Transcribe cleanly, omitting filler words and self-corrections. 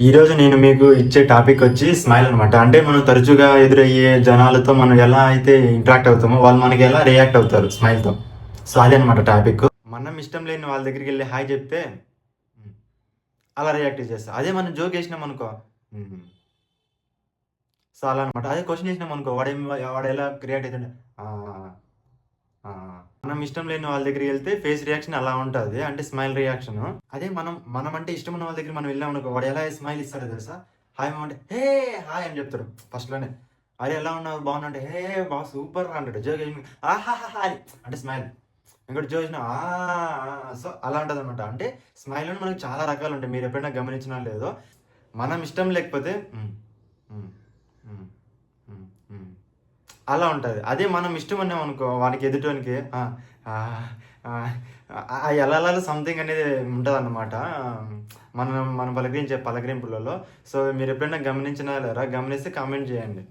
ఈరోజు నేను మీకు ఇచ్చే టాపిక్ వచ్చి స్మైల్ అనమాట. అంటే మనం తరచుగా ఎదురయ్యే జనాలతో మనం ఎలా అయితే ఇంటరాక్ట్ అవుతామో, వాళ్ళు మనకి ఎలా రియాక్ట్ అవుతారు స్మైల్‌తో. సో, అదే అనమాట టాపిక్. మనం ఇష్టం లేని వాళ్ళ దగ్గరికెళ్ళి హాయ్ చెప్తే హ్మ్. అలా రియాక్ట్ చేస్తారు. అదే మనం జోక్ ఏసినామనుకో హ్మ్. సో, అలా అనమాట. అదే క్వెషన్ ఏసినామనుకో వాడెలా రియాక్ట్ అయితాడు. ఆ! ఆ! మనం ఇష్టం లేని వాళ్ళ దగ్గరికెళ్తే ఫేస్ రియాక్షన్ అలా ఉంటది. అంటే స్మైల్ రియాక్షను. అదే మనమంటే ఇష్టమున్న వాళ్ళ దగ్గరికి మనం వెళ్ళామనుకో, వాడు ఎలా స్మైల్ ఇస్తాడో తెలుసా? హాయ్ మామ అంటే, హే! హాయ్ అని చెప్తాడు ఫస్ట్‌లోనే. అరే! ఎలా ఉన్నావు? బాగున్నా అంటే, హే! సూపర్ రా అంటాడు. జోకేసి ఆహాహాహా! అని అంటే స్మైల్. ఇంకోటి జోసినా సో, అలా ఉంటదనమాట. అంటే స్మైల్‌లోనే మనకు చాలా రకాలుంటాయి. మీరెప్పుడైనా గమనించినా లేదో, మనం ఇష్టం లేకపోతే హ్మ్. హ్మ్. హ్మ్. హ్మ్. హ్మ్. అలా ఉంటది. అదే మనం ఇష్టమన్నామనుకో వానికి ఎదుటోనికి ఆహ్, ఆహ్, ఎలాలలో సంథింగ్ అనేది ఉంటదన్నమాట. మనం మనం పలకరించే పలకరింపులలో. సో, మీరెప్పుడైనా గమనించినారా? గమనిస్తే కామెంట్ జేయండి.